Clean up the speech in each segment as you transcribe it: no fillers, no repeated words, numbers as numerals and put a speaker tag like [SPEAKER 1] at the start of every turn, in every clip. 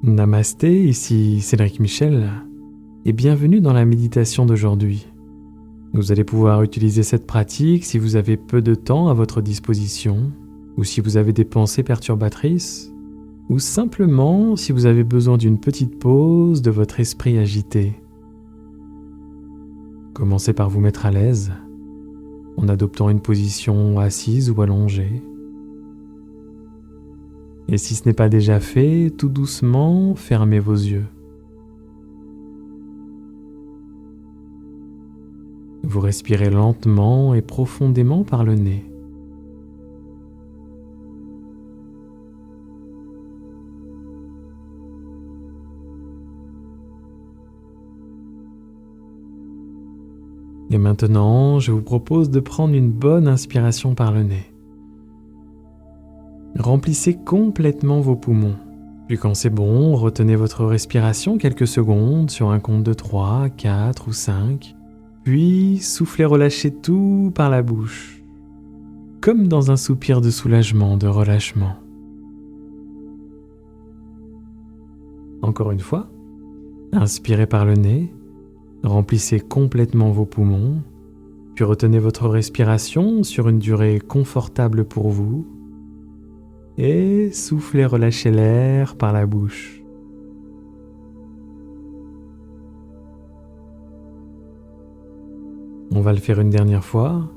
[SPEAKER 1] Namasté, ici Cédric Michel, et bienvenue dans la méditation d'aujourd'hui. Vous allez pouvoir utiliser cette pratique si vous avez peu de temps à votre disposition, ou si vous avez des pensées perturbatrices, ou simplement si vous avez besoin d'une petite pause de votre esprit agité. Commencez par vous mettre à l'aise, en adoptant une position assise ou allongée. Et si ce n'est pas déjà fait, tout doucement, fermez vos yeux. Vous respirez lentement et profondément par le nez. Et maintenant, je vous propose de prendre une bonne inspiration par le nez. Remplissez complètement vos poumons. Puis quand c'est bon, retenez votre respiration quelques secondes sur un compte de 3, 4 ou 5. Puis soufflez, relâchez tout par la bouche, comme dans un soupir de soulagement, de relâchement. Encore une fois, inspirez par le nez, remplissez complètement vos poumons, puis retenez votre respiration sur une durée confortable pour vous, et soufflez, relâchez l'air par la bouche. On va le faire une dernière fois,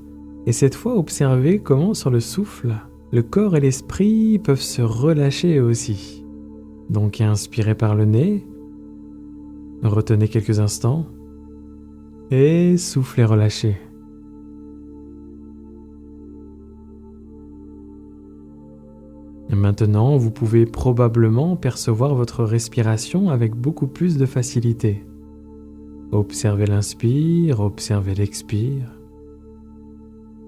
[SPEAKER 1] et cette fois observez comment sur le souffle, le corps et l'esprit peuvent se relâcher aussi. Donc inspirez par le nez, retenez quelques instants, et soufflez, relâchez. Et maintenant, vous pouvez probablement percevoir votre respiration avec beaucoup plus de facilité. Observez l'inspire, observez l'expire.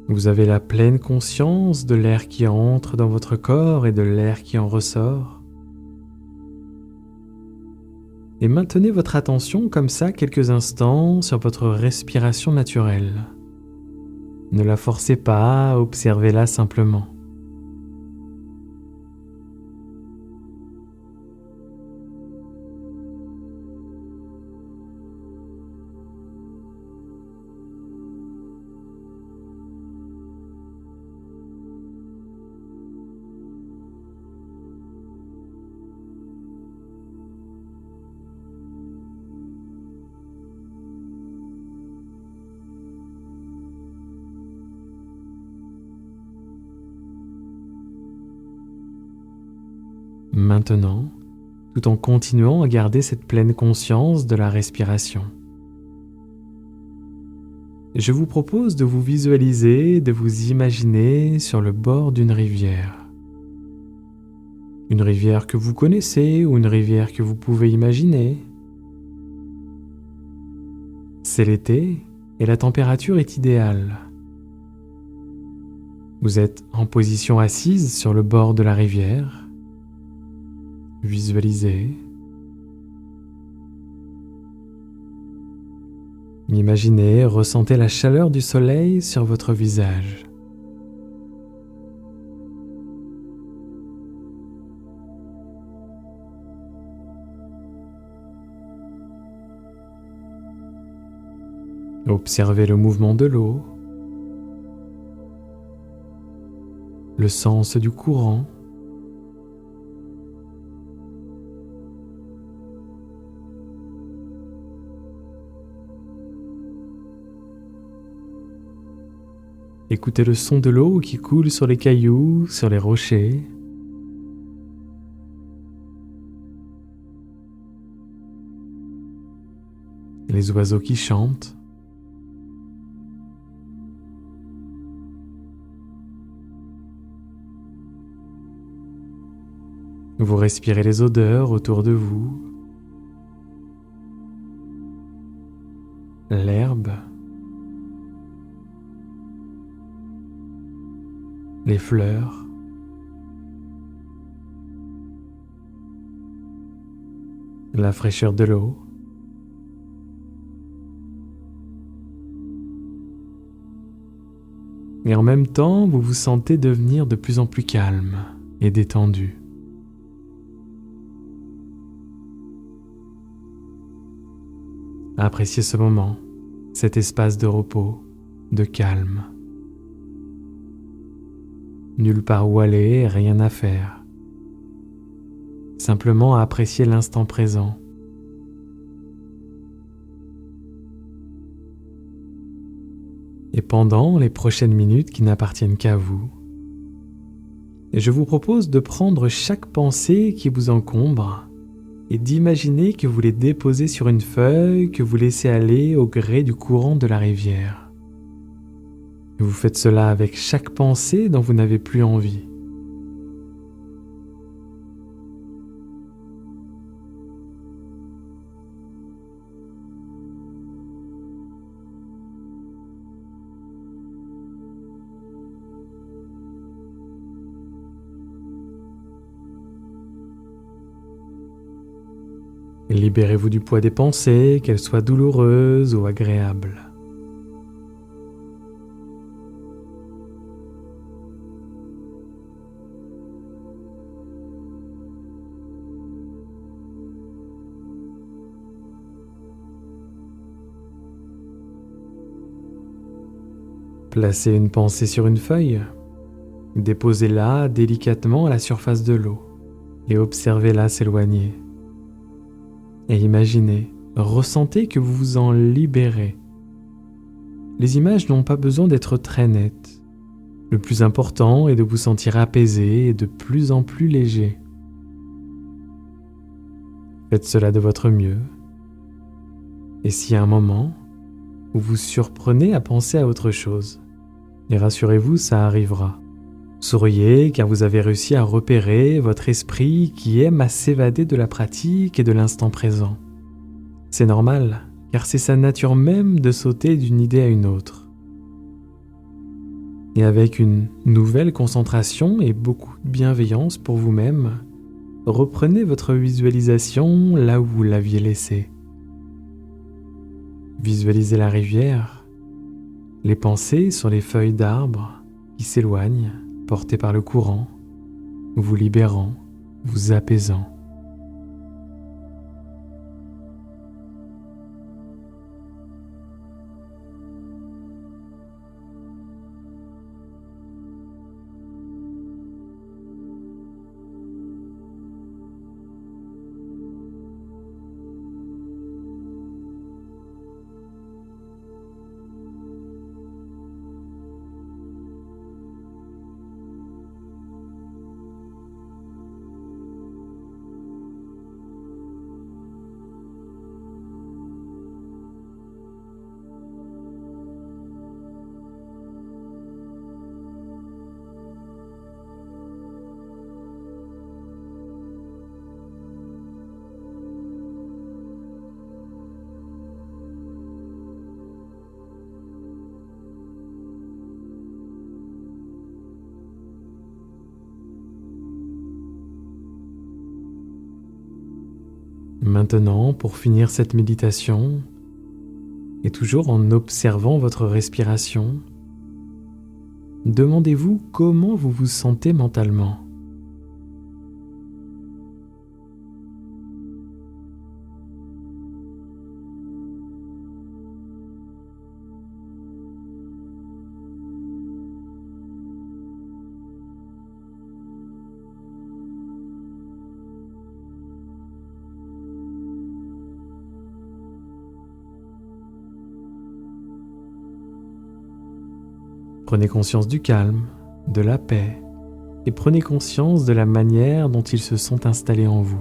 [SPEAKER 1] Vous avez la pleine conscience de l'air qui entre dans votre corps et de l'air qui en ressort. Et maintenez votre attention comme ça quelques instants sur votre respiration naturelle. Ne la forcez pas, observez-la simplement. Maintenant, tout en continuant à garder cette pleine conscience de la respiration. Je vous propose de vous visualiser, de vous imaginer sur le bord d'une rivière. Une rivière que vous connaissez ou une rivière que vous pouvez imaginer. C'est l'été et la température est idéale. Vous êtes en position assise sur le bord de la rivière. Visualisez. Imaginez, ressentez la chaleur du soleil sur votre visage. Observez le mouvement de l'eau, le sens du courant. Écoutez le son de l'eau qui coule sur les cailloux, sur les rochers. Les oiseaux qui chantent. Vous respirez les odeurs autour de vous. L'herbe. Les fleurs. La fraîcheur de l'eau. Et en même temps, vous vous sentez devenir de plus en plus calme et détendu. Appréciez ce moment, cet espace de repos, de calme. Nulle part où aller, rien à faire. Simplement à apprécier l'instant présent. Et pendant les prochaines minutes qui n'appartiennent qu'à vous, je vous propose de prendre chaque pensée qui vous encombre et d'imaginer que vous les déposez sur une feuille que vous laissez aller au gré du courant de la rivière. Et vous faites cela avec chaque pensée dont vous n'avez plus envie. Libérez-vous du poids des pensées, qu'elles soient douloureuses ou agréables. Placez une pensée sur une feuille, déposez-la délicatement à la surface de l'eau et observez-la s'éloigner. Et imaginez, ressentez que vous vous en libérez. Les images n'ont pas besoin d'être très nettes. Le plus important est de vous sentir apaisé et de plus en plus léger. Faites cela de votre mieux. Et si à un moment, vous vous surprenez à penser à autre chose, et rassurez-vous, ça arrivera. Souriez car vous avez réussi à repérer votre esprit qui aime à s'évader de la pratique et de l'instant présent. C'est normal, car c'est sa nature même de sauter d'une idée à une autre. Et avec une nouvelle concentration et beaucoup de bienveillance pour vous-même, reprenez votre visualisation là où vous l'aviez laissée. Visualisez la rivière, les pensées sur les feuilles d'arbres qui s'éloignent, portées par le courant, vous libérant, vous apaisant. Maintenant, pour finir cette méditation, et toujours en observant votre respiration, demandez-vous comment vous vous sentez mentalement. Prenez conscience du calme, de la paix, et prenez conscience de la manière dont ils se sont installés en vous.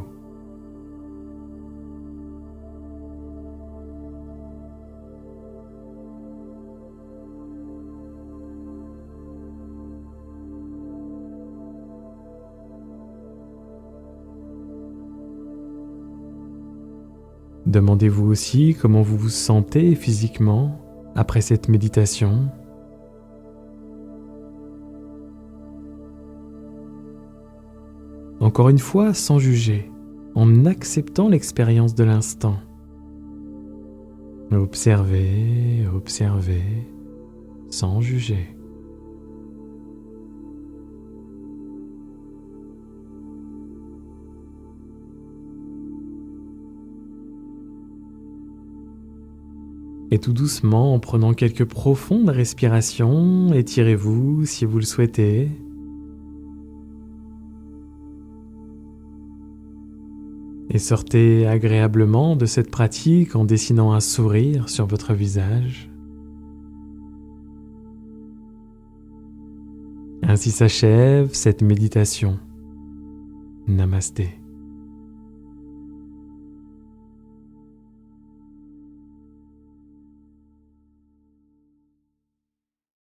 [SPEAKER 1] Demandez-vous aussi comment vous vous sentez physiquement après cette méditation. Encore une fois, sans juger, en acceptant l'expérience de l'instant. Observez, observez, sans juger. Et tout doucement, en prenant quelques profondes respirations, étirez-vous si vous le souhaitez. Et sortez agréablement de cette pratique en dessinant un sourire sur votre visage. Ainsi s'achève cette méditation. Namasté.